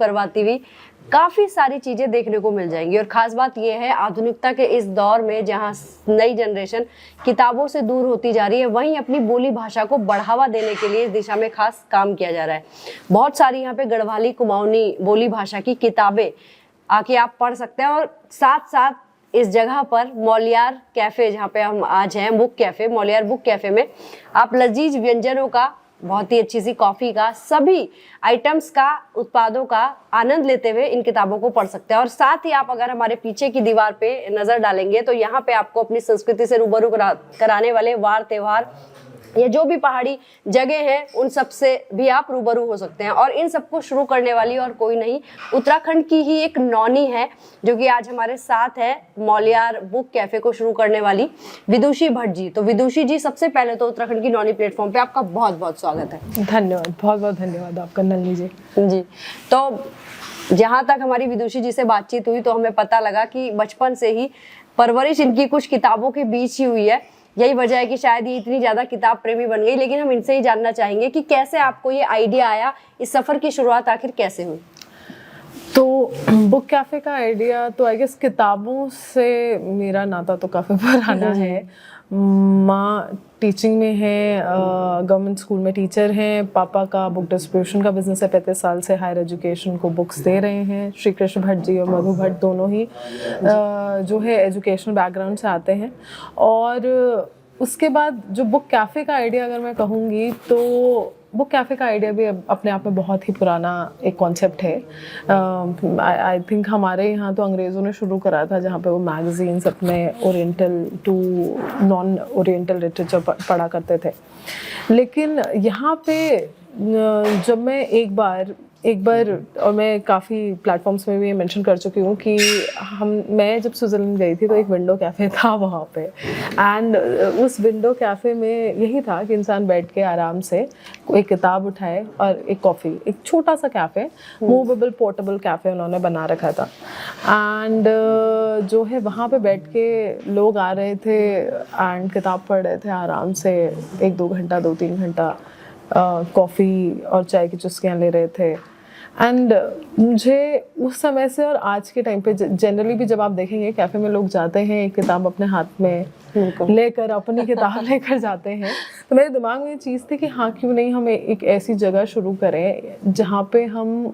करवाती हुई काफ़ी सारी चीज़ें देखने को मिल जाएंगी। और ख़ास बात यह है, आधुनिकता के इस दौर में जहाँ नई जनरेशन किताबों से दूर होती जा रही है, वहीं अपनी बोली भाषा को बढ़ावा देने के लिए इस दिशा में खास काम किया जा रहा है। बहुत सारी यहाँ पे गढ़वाली कुमाऊनी बोली भाषा की किताबें आके आप पढ़ सकते हैं। और साथ साथ इस जगह पर मौलियार कैफ़े, जहाँ पे हम आज हैं, बुक कैफ़े, मौलियार बुक कैफ़े में आप लजीज व्यंजनों का, बहुत ही अच्छी सी कॉफ़ी का, सभी आइटम्स का, उत्पादों का आनंद लेते हुए इन किताबों को पढ़ सकते हैं। और साथ ही आप अगर हमारे पीछे की दीवार पे नज़र डालेंगे तो यहाँ पे आपको अपनी संस्कृति से रूबरू कराने वाले वार त्योहार या जो भी पहाड़ी जगह हैं उन सब से भी आप रूबरू हो सकते हैं। और इन सबको शुरू करने वाली और कोई नहीं, उत्तराखंड की ही एक नौनी है जो कि आज हमारे साथ है, मौलियार बुक कैफ़े को शुरू करने वाली विदुषी भट्ट जी। तो विदुषी जी, सबसे पहले तो उत्तराखंड की नौनी प्लेटफॉर्म पे आपका बहुत बहुत स्वागत है। धन्यवाद, बहुत बहुत धन्यवाद आपका नलिनी जी। जी, तो जहाँ तक हमारी विदुषी जी से बातचीत हुई तो हमें पता लगा कि बचपन से ही परवरिश इनकी कुछ किताबों के बीच ही हुई है। यही वजह है कि शायद ये इतनी ज़्यादा किताब प्रेमी बन गई। लेकिन हम इनसे ही जानना चाहेंगे कि कैसे आपको ये आइडिया आया, इस सफ़र की शुरुआत आखिर कैसे हुई? तो बुक कैफ़े का आइडिया तो आई गेस किताबों से मेरा नाता तो काफ़ी पुराना है। माँ टीचिंग में है, गवर्नमेंट स्कूल में टीचर हैं। पापा का बुक डिस्ट्रीब्यूशन का बिजनेस है, 35 साल से हायर एजुकेशन को बुक्स दे रहे हैं। श्री कृष्ण भट्ट जी और मधु भट्ट दोनों ही जो है एजुकेशनल बैकग्राउंड से आते हैं। और उसके बाद जो बुक कैफ़े का आइडिया अगर मैं कहूँगी तो बुक कैफ़े का आइडिया भी अपने आप में बहुत ही पुराना एक कॉन्सेप्ट है। आई थिंक हमारे यहाँ तो अंग्रेज़ों ने शुरू करा था, जहाँ पे वो मैगज़ीन्स अपने oriental to non oriental literature पढ़ा करते थे। लेकिन यहाँ पे जब मैं एक बार और मैं काफ़ी प्लेटफॉर्म्स में भी मेंशन कर चुकी हूँ कि मैं जब स्विट्ज़रलैंड गई थी तो एक विंडो कैफ़े था वहाँ पे। एंड उस विंडो कैफ़े में यही था कि इंसान बैठ के आराम से एक किताब उठाए और एक कॉफ़ी, एक छोटा सा कैफ़े, मूवेबल पोर्टेबल कैफ़े उन्होंने बना रखा था। एंड जो है वहाँ पे बैठ के लोग आ रहे थे एंड किताब पढ़ रहे थे आराम से, 1-2 घंटा 2-3 घंटा कॉफ़ी और चाय की चुस्कियाँ ले रहे थे। एंड मुझे उस समय से और आज के टाइम पे जनरली भी जब आप देखेंगे कैफ़े में लोग जाते हैं एक किताब अपने हाथ में लेकर, अपनी किताब लेकर जाते हैं, तो मेरे दिमाग में ये चीज़ थी कि हाँ, क्यों नहीं हम एक ऐसी जगह शुरू करें जहाँ पे हम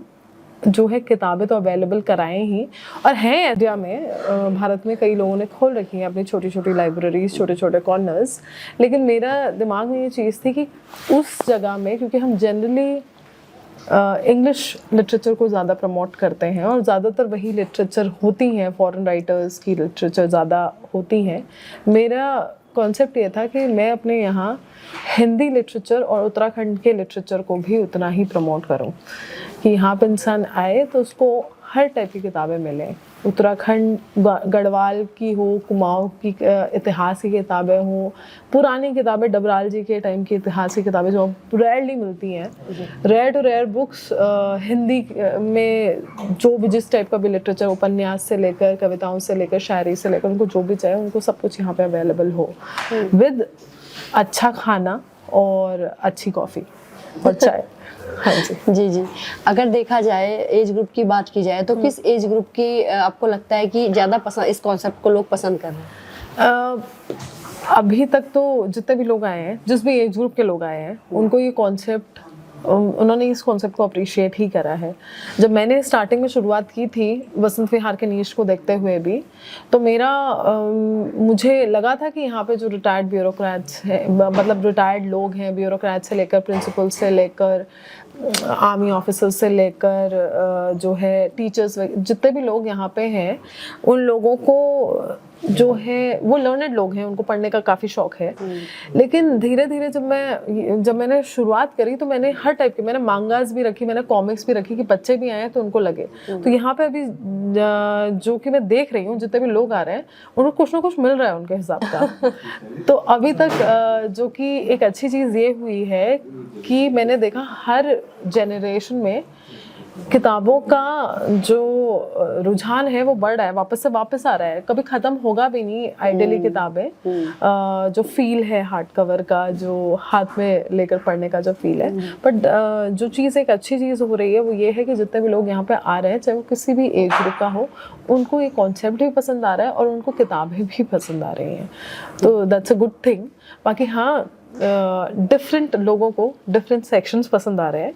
जो है किताबें तो अवेलेबल कराएं ही। और हैं इंडिया में, भारत में कई लोगों ने खोल रखी हैं अपनी छोटी छोटी लाइब्रेरीज, छोटे छोटे कॉर्नर्स। लेकिन मेरा दिमाग में ये चीज़ थी कि उस जगह में, क्योंकि हम जनरली इंग्लिश लिटरेचर को ज़्यादा प्रमोट करते हैं और ज़्यादातर वही लिटरेचर होती हैं, फॉरेन राइटर्स की लिटरेचर ज़्यादा होती हैं। मेरा कॉन्सेप्ट ये था कि मैं अपने यहाँ हिंदी लिटरेचर और उत्तराखंड के लिटरेचर को भी उतना ही प्रमोट करूँ कि यहाँ पे इंसान आए तो उसको हर टाइप की किताबें मिलें। उत्तराखंड गढ़वाल की हो, कुमाऊँ की इतिहास की किताबें हों, पुरानी किताबें डबराल जी के टाइम की इतिहास की किताबें जो रेयरली मिलती हैं, rare to rare books, Hindi में जो भी जिस टाइप का भी लिटरेचर, उपन्यास से लेकर कविताओं से लेकर शायरी से लेकर उनको जो भी चाहिए उनको सब कुछ यहाँ पे अवेलेबल हो, विद अच्छा खाना और अच्छी कॉफ़ी और चाय। हाँ जी जी जी। अगर देखा जाए, एज ग्रुप की बात की जाए तो किस एज ग्रुप की आपको लगता है कि ज़्यादा पसंद, इस कॉन्सेप्ट को लोग पसंद कर रहे हैं? अभी तक तो जितने भी लोग आए हैं, जिस भी एज ग्रुप के लोग आए हैं, उनको ये कॉन्सेप्ट, उन्होंने इस कॉन्सेप्ट को अप्रिशिएट ही करा है। जब मैंने स्टार्टिंग में शुरुआत की थी वसंत विहार के नीश को देखते हुए भी, तो मुझे लगा था कि यहाँ पे जो रिटायर्ड ब्यूरोक्रेट्स हैं, मतलब रिटायर्ड लोग हैं, ब्यूरोक्रेट से लेकर प्रिंसिपल से लेकर आर्मी ऑफिसर्स से लेकर जो है टीचर्स, जितने भी लोग यहाँ पे हैं, उन लोगों को जो है वो लर्नेड लोग हैं, उनको पढ़ने का काफ़ी शौक है। लेकिन धीरे धीरे जब मैंने शुरुआत करी तो मैंने हर टाइप के, मैंने मांगास भी रखी, मैंने कॉमिक्स भी रखी कि बच्चे भी आए तो उनको लगे। तो यहाँ पे अभी जो कि मैं देख रही हूँ, जितने भी लोग आ रहे हैं उनको कुछ ना कुछ मिल रहा है उनके हिसाब का। तो अभी तक जो कि एक अच्छी चीज़ ये हुई है कि मैंने देखा हर जनरेशन में किताबों का जो रुझान है वो बढ़ रहा है, वापस आ रहा है, कभी खत्म होगा भी नहीं आइडियली किताबें। जो फील है हार्ड कवर का, जो हाथ में लेकर पढ़ने का जो फील है, बट जो चीज़ एक अच्छी चीज़ हो रही है वो ये है कि जितने भी लोग यहाँ पे आ रहे हैं, चाहे वो किसी भी एज ग्रुप का हो, उनको ये कॉन्सेप्ट भी पसंद आ रहा है और उनको किताबें भी पसंद आ रही हैं, तो दैट्स अ गुड थिंग। बाकी हाँ, डिफरेंट लोगों को डिफरेंट सेक्शंस पसंद आ रहे हैं,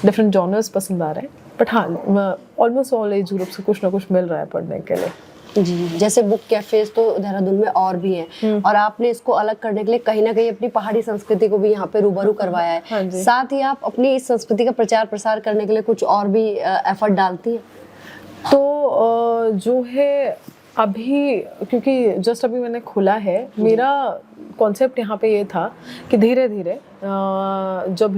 डिफरेंट जॉनर्स पसंद आ रहे हैं, बट हाँ ऑलमोस्ट ऑल एज ग्रुप से कुछ ना कुछ मिल रहा है पढ़ने के लिए। जी, जैसे बुक कैफेज तो देहरादून में और भी हैं, और आपने इसको अलग करने के लिए कहीं ना कहीं अपनी पहाड़ी संस्कृति को भी यहाँ पे रूबरू करवाया है। हाँ जी। साथ ही आप अपनी इस संस्कृति का प्रचार प्रसार करने के लिए कुछ और भी एफर्ट डालती हैं? तो जो है अभी, क्योंकि जस्ट अभी मैंने खोला है, मेरा कॉन्सेप्ट यहाँ पे ये था कि धीरे धीरे जब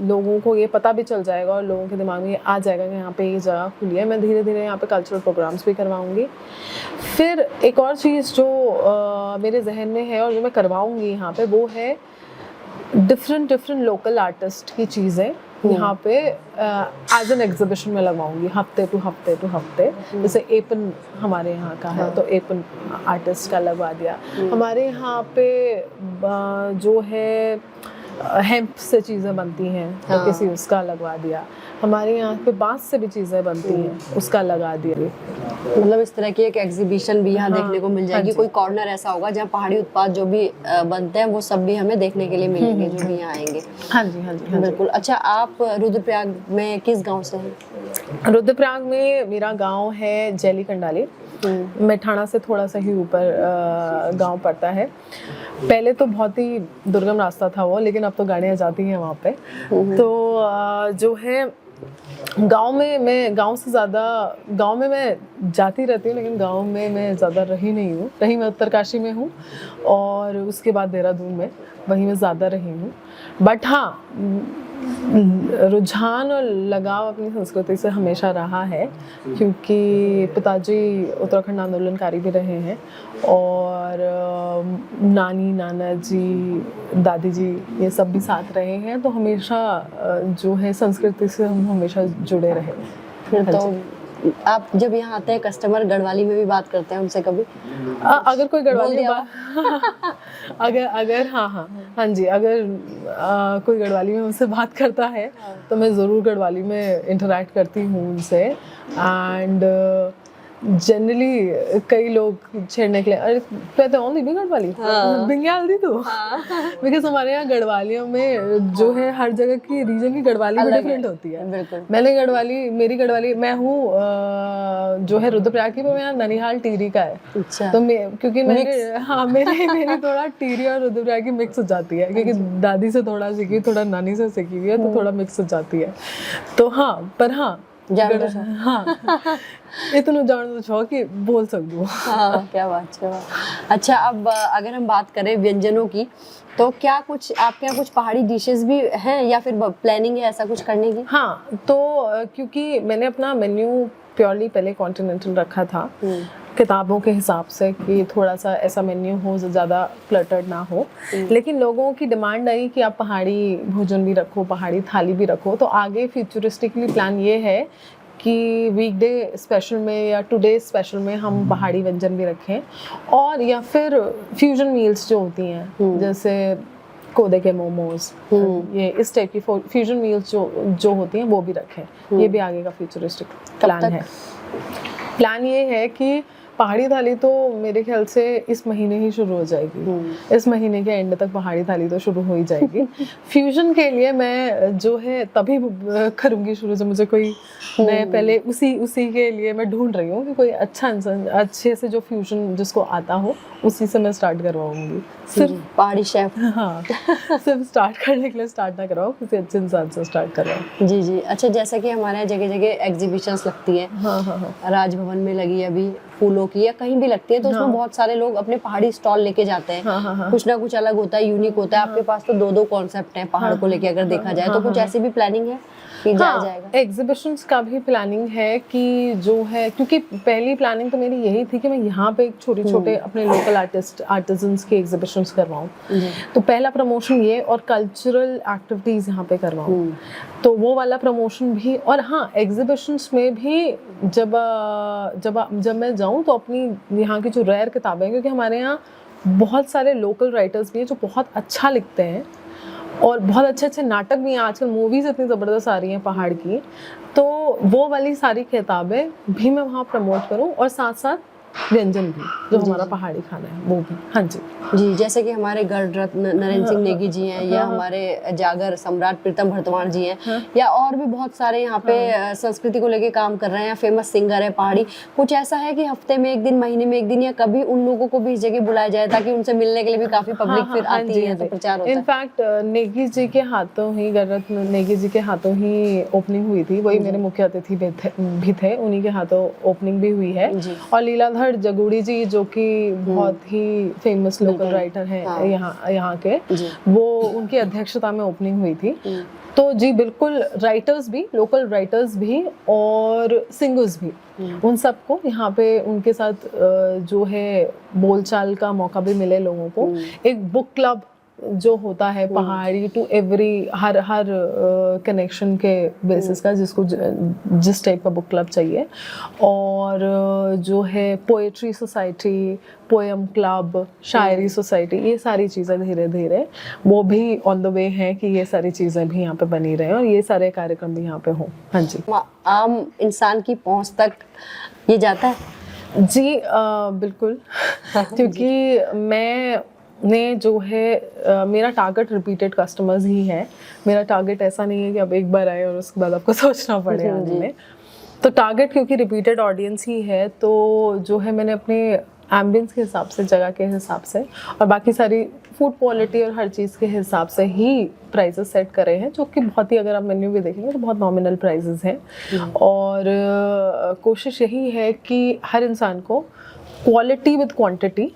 लोगों को ये पता भी चल जाएगा और लोगों के दिमाग में ये आ जाएगा कि यहाँ पे ये जगह खुली है, मैं धीरे धीरे यहाँ पे कल्चरल प्रोग्राम्स भी करवाऊंगी। फिर एक और चीज़ जो मेरे जहन में है और जो मैं करवाऊंगी यहाँ पे, वो है डिफरेंट लोकल आर्टिस्ट की चीज़ें यहाँ पे एज एन एग्जीबिशन में लगवाऊंगी, हफ्ते टू हफ्ते। जैसे एपन हमारे यहाँ का है, तो एपन आर्टिस्ट का लगवा दिया। हमारे यहाँ पे जो है हेम्प से चीज़ें बनती हैं, तो किसी उसका लगवा दिया। हमारे यहाँ पे बांस से भी चीज़ें बनती हैं, उसका लगा दिया। मतलब इस तरह की एक एग्जीबिशन भी यहाँ देखने को मिल जाएगी। कोई कॉर्नर ऐसा होगा जहाँ पहाड़ी उत्पाद जो भी बनते हैं वो सब भी हमें देखने के लिए मिलेंगे जो भी यहाँ आएंगे। हाँ जी बिल्कुल। अच्छा, आप रुद्रप्रयाग में किस गांव से हैं? रुद्रप्रयाग में मेरा गांव है जैली कंडाली। मेठाणा से थोड़ा सा ही ऊपर गांव पड़ता है। पहले तो बहुत ही दुर्गम रास्ता था वो, लेकिन अब तो गाड़ियाँ जाती हैं वहाँ पे। तो जो है गांव में मैं जाती रहती हूँ, लेकिन गांव में मैं ज़्यादा रही नहीं हूँ। मैं उत्तरकाशी में हूँ और उसके बाद देहरादून में, वहीं मैं ज़्यादा रही हूँ। बट हाँ, रुझान और लगाव अपनी संस्कृति से हमेशा रहा है, क्योंकि पिताजी उत्तराखंड आंदोलनकारी भी रहे हैं और नानी, नाना जी, दादी जी ये सब भी साथ रहे हैं, तो हमेशा जो है संस्कृति से हम हमेशा जुड़े रहे। फिर तो आप जब यहाँ आते हैं, कस्टमर गढ़वाली में भी बात करते हैं उनसे कभी? अगर कोई गढ़वाली अगर हाँ जी, अगर कोई गढ़वाली में उनसे बात करता है तो मैं ज़रूर गढ़वाली में इंटरेक्ट करती हूँ उनसे। एंड जनरली कई लोग छेड़ने के लिए, अरे कहते हैं भी गढ़वाली बिंगाल दी तो, बिकॉज हमारे यहाँ गढ़वालियों में जो है हर जगह की रीजन की गढ़वाली भी डिफरेंट होती है। बिल्कुल। मेरी गढ़वाली, मैं हूँ जो है रुद्रप्रयाग की, वो यहाँ ननिहाल टिहरी का है। अच्छा। तो क्योंकि मेरी थोड़ा टिहरी और रुद्रप्रयाग की मिक्स हो जाती है, क्योंकि दादी से थोड़ा सीखी, थोड़ा नानी से सीखी हुई है, तो थोड़ा मिक्स हो जाती है। तो हाँ, पर हाँ इतना जानना छो कि बोल सकूँ। हाँ, क्या बात। अच्छा, अब अगर हम बात करें व्यंजनों की, तो क्या कुछ आपके यहाँ कुछ पहाड़ी डिशेस भी हैं या फिर प्लानिंग है ऐसा कुछ करने की? हाँ, तो क्योंकि मैंने अपना मेन्यू प्योरली पहले कॉन्टिनेंटल रखा था, किताबों के हिसाब से, कि थोड़ा सा ऐसा मेन्यू हो जो ज़्यादा क्लटर्ड ना हो। लेकिन लोगों की डिमांड आई कि आप पहाड़ी भोजन भी रखो, पहाड़ी थाली भी रखो, तो आगे फ्यूचरिस्टिकली प्लान ये है कि वीकडे स्पेशल में या टुडे स्पेशल में हम पहाड़ी व्यंजन भी रखें, और या फिर फ्यूजन मील्स जो होती हैं, जैसे कोदे के मोमोज, ये इस टाइप की फ्यूजन मील्स जो होती हैं वो भी रखें। ये भी आगे का फ्यूचरिस्टिक प्लान है। प्लान ये है कि पहाड़ी थाली तो मेरे ख्याल से इस महीने ही शुरू हो जाएगी। इस महीने के एंड तक पहाड़ी थाली तो शुरू हो ही जाएगी। फ्यूजन के लिए मैं जो है तभी करूँगी शुरू, जब मुझे कोई मैं पहले उसी के लिए मैं ढूंढ रही हूँ कि कोई अच्छा इंसान अच्छे से जो फ्यूजन जिसको आता हो, उसी से मैं स्टार्ट करवाऊंगी। सिर्फ पहाड़ी शेफ? हाँ, सिर्फ स्टार्ट करने के लिए स्टार्ट ना करवाओ, किसी अच्छे इंसान से स्टार्ट करवाओ। जी। अच्छा, जैसा कि हमारे यहाँ जगह जगह एग्जीबिशंस लगती हैं, हाँ, राजभवन में लगी अभी फूलों की, या कहीं भी लगती है, तो उसमें बहुत सारे लोग अपने पहाड़ी स्टॉल लेके जाते हैं। कुछ ना कुछ अलग होता है, यूनिक होता है। आपके पास तो दो कॉन्सेप्ट हैं पहाड़ को लेके, अगर देखा जाए तो कुछ ऐसी भी प्लानिंग है कि जाएगा? एग्जीबिशंस का भी प्लानिंग है कि जो है, क्योंकि पहली प्लानिंग तो मेरी यही थी कि मैं यहाँ पे छोटे अपने लोकल लोकल आर्टिजन्स की एग्जिबिशंस करवाऊँ। तो पहला प्रमोशन ये, और कल्चरल एक्टिविटीज़ यहाँ पे करवाऊँ, तो वो वाला प्रमोशन भी। और हाँ, एग्जिबिशंस में भी जब मैं जाऊँ तो अपनी यहाँ की जो रेयर किताबें, क्योंकि हमारे यहाँ बहुत सारे लोकल राइटर्स भी हैं जो बहुत अच्छा लिखते हैं और बहुत अच्छे अच्छे नाटक भी हैं। आजकल मूवीज़ इतनी ज़बरदस्त आ रही हैं पहाड़ की, तो वो वाली सारी किताबें भी मैं वहाँ प्रमोट करूँ, और साथ साथ व्यंजन भी जो हमारा पहाड़ी खाना है वो भी। हाँ जी जी, जैसे कि हमारे गढ़ रत्न नरेंद्र सिंह नेगी जी हैं, या हमारे जागर सम्राट प्रीतम भरतवाण जी हैं, या और भी बहुत सारे यहाँ पे संस्कृति को लेके काम कर रहे हैं, फेमस सिंगर है पहाड़ी। कुछ ऐसा है कि हफ्ते में एक दिन, महीने में एक दिन, या कभी उन लोगों को भी इस जगह बुलाया जाए ताकि उनसे मिलने के लिए भी काफी पब्लिक फिर आती है, तो प्रचार होता है। इनफैक्ट नेगी जी के हाथों ही, गढ़ रत्न नेगी जी के हाथों ही ओपनिंग हुई थी, वही मेरे मुख्य अतिथि भी थे, उन्हीं के हाथों ओपनिंग भी हुई है। और लीलाधर जगूड़ी जी जो कि बहुत ही फेमस लोकल राइटर हैं यहाँ के, वो उनकी अध्यक्षता में ओपनिंग हुई थी। तो जी बिल्कुल, राइटर्स भी, लोकल राइटर्स भी और सिंगर्स भी, उन सबको यहाँ पे उनके साथ जो है बोलचाल का मौका भी मिले लोगों को। एक बुक क्लब जो होता है पहाड़ी टू एवरी, हर कनेक्शन के बेसिस का, जिसको जिस टाइप का बुक क्लब चाहिए। और जो है पोएट्री सोसाइटी, पोएम क्लब, शायरी सोसाइटी, ये सारी चीज़ें धीरे धीरे वो भी ऑन द वे हैं कि ये सारी चीज़ें भी यहाँ पे बनी रहें और ये सारे कार्यक्रम भी यहाँ पे हों। हाँ जी, आम इंसान की पहुँच तक ये जाता है जी बिल्कुल क्योंकि मैंने जो है मेरा टारगेट रिपीटेड कस्टमर्स ही है। मेरा टारगेट ऐसा नहीं है कि अब एक बार आए और उसके बाद आपको सोचना पड़े आने में। तो टारगेट क्योंकि रिपीटेड ऑडियंस ही है, तो जो है मैंने अपने एम्बियंस के हिसाब से, जगह के हिसाब से और बाकी सारी फूड क्वालिटी और हर चीज़ के हिसाब से ही प्राइसेस सेट करे हैं, जो कि बहुत ही, अगर आप मेन्यू भी देखेंगे तो बहुत नॉमिनल प्राइसेस हैं। और कोशिश यही है कि हर इंसान को क्वालिटी विद क्वांटिटी,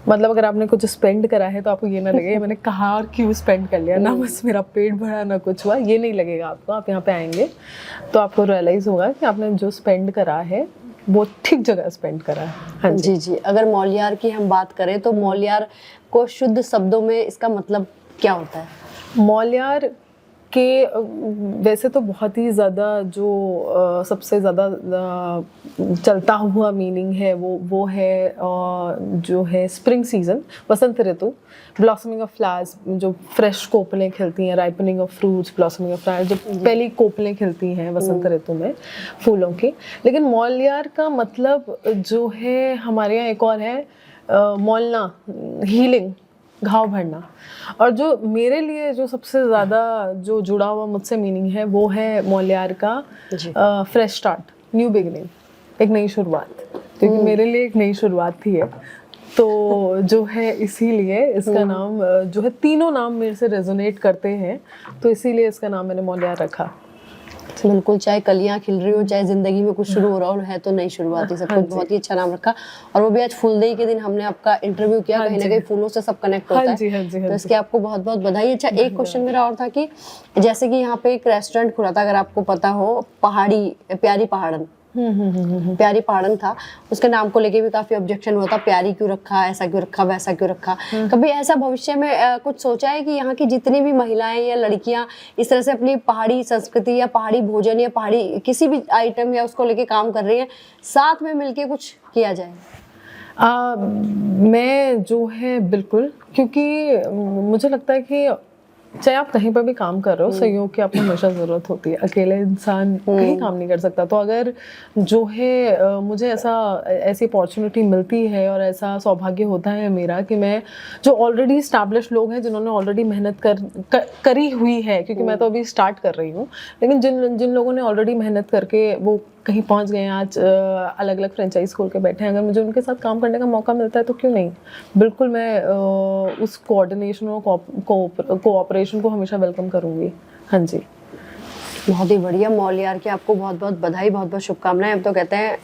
मतलब अगर आपने कुछ स्पेंड करा है तो आपको ये ना लगे मैंने कहाँ और क्यों स्पेंड कर लिया, ना बस मेरा पेट भरा ना कुछ हुआ, ये नहीं लगेगा आपको। आप यहाँ पे आएंगे तो आपको रियलाइज़ होगा कि आपने जो स्पेंड करा है वो ठीक जगह स्पेंड करा है। हाँ जी जी। अगर मौलियार की हम बात करें तो मौलियार को शुद्ध शब्दों में इसका मतलब क्या होता है? मौलियार के वैसे तो बहुत ही ज़्यादा जो सबसे ज़्यादा चलता हुआ मीनिंग है वो है जो है spring season, Vasant Ritu, blossoming of flowers, जो फ्रेश कोपलें खिलती हैं, ripening of fruits, blossoming of flowers, जो पहली कोपलें खिलती हैं वसंत ऋतु में फूलों की। लेकिन मौलियार का मतलब जो है हमारे यहाँ एक और है मौलना, हीलिंग, घाव भरना। और जो मेरे लिए जो सबसे ज़्यादा जो जुड़ा हुआ मुझसे मीनिंग है वो है मौलियार का फ्रेश स्टार्ट, न्यू बिगिनिंग, एक नई शुरुआत, क्योंकि मेरे लिए एक नई शुरुआत थी है। तो जो है इसीलिए इसका नाम जो है, तीनों नाम मेरे से रेजोनेट करते हैं, तो इसीलिए इसका नाम मैंने मौलियार रखा। बिल्कुल, चाहे कलियां खिल रही हो, चाहे जिंदगी में कुछ शुरू हो रहा हो, है तो नई शुरुआत ही सब कुछ। बहुत ही अच्छा नाम रखा। और वो भी आज फूलदेई के दिन हमने आपका इंटरव्यू किया, कहीं ना कहीं फूलों से सब कनेक्ट होता है, तो इसके आपको बहुत बहुत बधाई। अच्छा, एक क्वेश्चन मेरा और था कि जैसे कि यहाँ पे एक रेस्टोरेंट खुला था, अगर आपको पता हो, पहाड़ी, प्यारी पहाड़न, प्यारी पहाड़न था, उसके नाम को लेके भी काफी ऑब्जेक्शन हुआ था, प्यारी क्यों रखा, ऐसा क्यों रखा, वैसा क्यों रखा। कभी ऐसा भविष्य में कुछ सोचा है कि यहाँ की जितनी भी महिलाएं या लड़कियां इस तरह से अपनी पहाड़ी संस्कृति या पहाड़ी भोजन या पहाड़ी किसी भी आइटम या उसको लेके काम कर रही हैं, साथ में मिलके कुछ किया जाए? मैं जो है बिल्कुल, क्योंकि मुझे लगता है कि चाहे आप कहीं पर भी काम कर रहे हो, सहयोग की आपको हमेशा ज़रूरत होती है। अकेले इंसान कहीं काम नहीं कर सकता। तो अगर जो है मुझे ऐसी अपॉर्चुनिटी मिलती है और ऐसा सौभाग्य होता है मेरा कि मैं, जो ऑलरेडी इस्टेब्लिश लोग हैं, जिन्होंने ऑलरेडी मेहनत करी हुई है, क्योंकि मैं तो अभी स्टार्ट कर रही हूँ, लेकिन जिन लोगों ने ऑलरेडी मेहनत करके वो कहीं पहुंच गए हैं, आज अलग अलग फ्रेंचाइज खोल के बैठे हैं, अगर मुझे उनके साथ काम करने का मौका मिलता है तो क्यों नहीं। बिल्कुल मैं उस कोऑर्डिनेशन और कोऑपरेशन को हमेशा वेलकम करूंगी। हाँ जी, बहुत ही बढ़िया। मौलियार की आपको बहुत बहुत बधाई, बहुत बहुत शुभकामनाएं। अब तो कहते हैं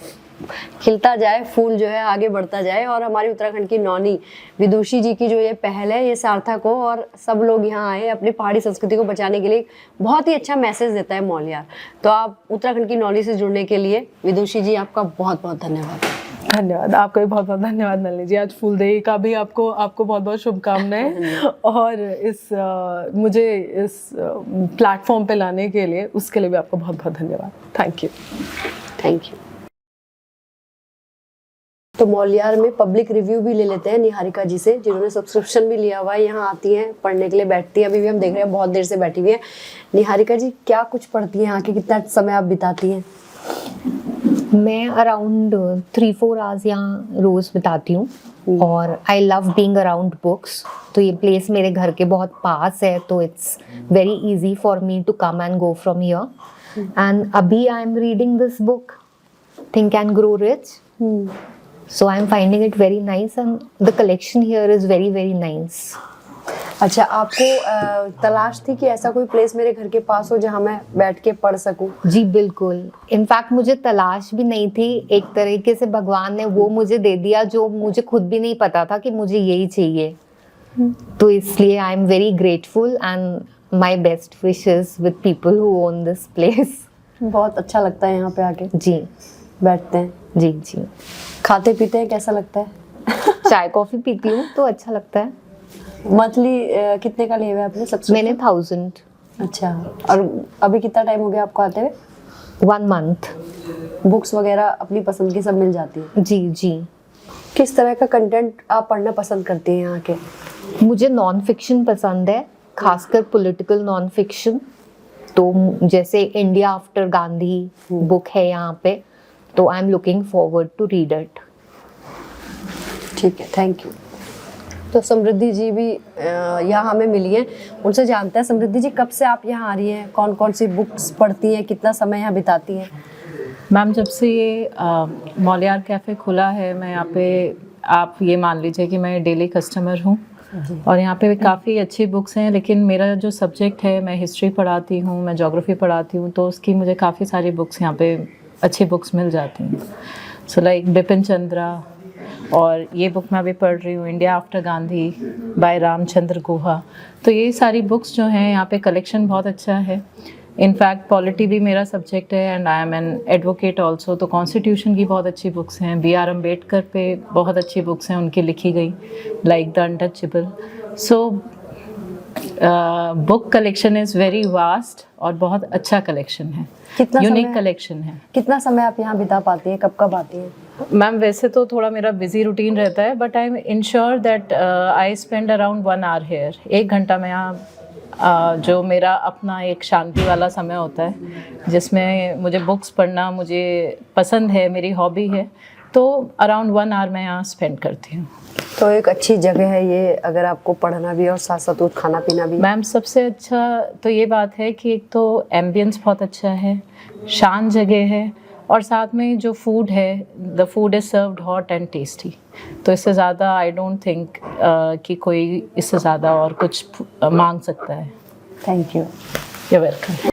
खिलता जाए फूल, जो है आगे बढ़ता जाए। और हमारी उत्तराखंड की नौनी विदुषी जी की जो ये पहल है, ये सार्थक हो और सब लोग यहाँ आए अपनी पहाड़ी संस्कृति को बचाने के लिए। बहुत ही अच्छा मैसेज देता है मौलियार। तो आप उत्तराखंड की नौनी से जुड़ने के लिए विदुषी जी, आपका बहुत बहुत धन्यवाद। धन्यवाद, आपका भी बहुत बहुत धन्यवाद नलिनी जी। आज फूलदेई का भी आपको बहुत बहुत शुभकामनाएं, और मुझे इस प्लेटफॉर्म पे लाने के लिए, उसके लिए भी आपको बहुत बहुत धन्यवाद। Thank you. Thank you. तो मौलियार में पब्लिक रिव्यू भी ले लेते हैं निहारिका जी से, जिन्होंने सब्सक्रिप्शन भी लिया हुआ है। यहाँ आती हैं, पढ़ने के लिए बैठती हैं। अभी भी हम देख रहे हैं बहुत देर से बैठी हुई हैं। निहारिका जी क्या कुछ पढ़ती हैं, यहाँ के कितना समय आप बिताती हैं? मैं अराउंड 3-4 आवर्स यहाँ रोज बिताती हूँ, और I love being around books. तो ये प्लेस मेरे घर के बहुत पास है, तो it's very easy for me to come and go from here. And अभी I am reading this book, think and grow rich. So I'm finding it very nice, and the collection here is very very nice. अच्छा, आपको तलाश थी कि ऐसा कोई place मेरे घर के पास हो जहाँ मैं बैठ के पढ़ सकूं? जी बिल्कुल। इनफैक्ट मुझे तलाश भी नहीं थी, एक तरीके से भगवान ने वो मुझे दे दिया जो मुझे खुद भी नहीं पता था कि मुझे यही चाहिए। तो इसलिए I am very grateful, and my best wishes with people who own this place. बहुत अच्छा लगता है यहाँ पे आके। जी बैठते हैं। जी जी। खाते पीते हैं, कैसा लगता है? चाय कॉफी पीती हूँ तो अच्छा लगता है। मंथली कितने का लिया हुआ है आपने सब्सक्रिप्शन? मैंने 1000। अच्छा, और अभी कितना टाइम हो गया आपको आते हुए? 1 month। बुक्स वगैरह अपनी पसंद की सब मिल जाती है? जी जी। किस तरह का कंटेंट आप पढ़ना पसंद करती हैं यहाँ के? मुझे नॉन फिक्शन पसंद है, खासकर पॉलिटिकल नॉन फिक्शन। तो जैसे इंडिया आफ्टर गांधी बुक है यहाँ पे, तो I am looking forward to read it. ठीक है, थैंक यू। तो समृद्धि जी भी यहाँ हमें मिली हैं, उनसे जानते हैं। समृद्धि जी, कब से आप यहाँ आ रही हैं? कौन कौन सी बुक्स पढ़ती हैं? कितना समय यहाँ बिताती हैं? मैम, जब से ये मौलियार कैफ़े खुला है, मैं यहाँ पे, आप ये मान लीजिए कि मैं डेली कस्टमर हूँ, और यहाँ पे काफ़ी अच्छी बुक्स हैं। लेकिन मेरा जो सब्जेक्ट है, मैं हिस्ट्री पढ़ाती हूँ, मैं ज्योग्राफी पढ़ाती हूँ, तो उसकी मुझे काफ़ी सारी बुक्स यहाँ पे अच्छी बुक्स मिल जाती हैं। सो लाइक बिपिन चंद्रा, और ये बुक मैं अभी पढ़ रही हूँ, India after Gandhi by Ramachandra Guha. तो ये सारी बुक्स जो हैं यहाँ पे, कलेक्शन बहुत अच्छा है। इनफैक्ट पॉलिटी भी मेरा सब्जेक्ट है, and I am an advocate also. तो कॉन्स्टिट्यूशन की बहुत अच्छी बुक्स हैं, बी आर अम्बेडकर पे बहुत अच्छी बुक्स हैं उनकी लिखी गई, like the untouchable. So book collection is very vast, और बहुत अच्छा कलेक्शन है, यूनिक कलेक्शन है। कितना समय आप यहाँ बिता पाती हैं? कब कब आती हैं? मैम, वैसे तो थोड़ा मेरा बिजी रूटीन रहता है, but I am ensure that I spend around 1 hour here. 1 घंटा मैं यहाँ जो मेरा अपना एक शांति वाला समय होता है, जिसमें मुझे बुक्स पढ़ना मुझे पसंद है, मेरी हॉबी है, तो अराउंड 1 hour मैं यहाँ स्पेंड करती हूँ। तो एक अच्छी जगह है ये, अगर आपको पढ़ना भी और साथ साथ खाना पीना भी। मैम, सबसे अच्छा तो ये बात है कि एक तो एम्बियंस बहुत अच्छा है, शांत जगह है, और साथ में जो फूड है, the food is served hot and tasty. तो इससे ज़्यादा आई डोंट थिंक कि कोई इससे ज़्यादा और कुछ मांग सकता है। Thank you. You welcome.